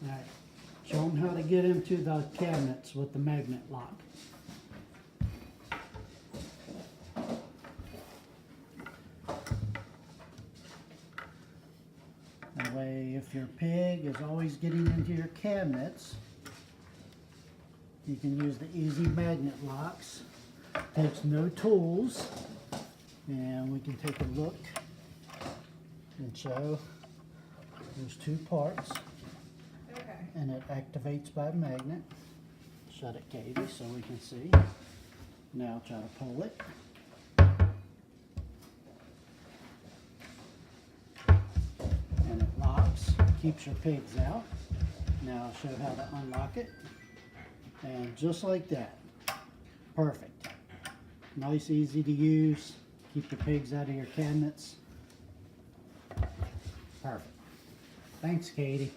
Alright, show them how to get into the cabinets with the magnet lock. That way, if your pig is always getting into your cabinets, you can use the easy magnet locks. Takes no tools, and we can take a look and show there's two parts. Okay. And it activates by magnet. Shut it, Katie, so we can see. Now try to pull it. And it locks, keeps your pigs out. Now I'll show how to unlock it. And just like that. Perfect. Nice, easy to use. Keep the pigs out of your cabinets. Perfect. Thanks, Katie.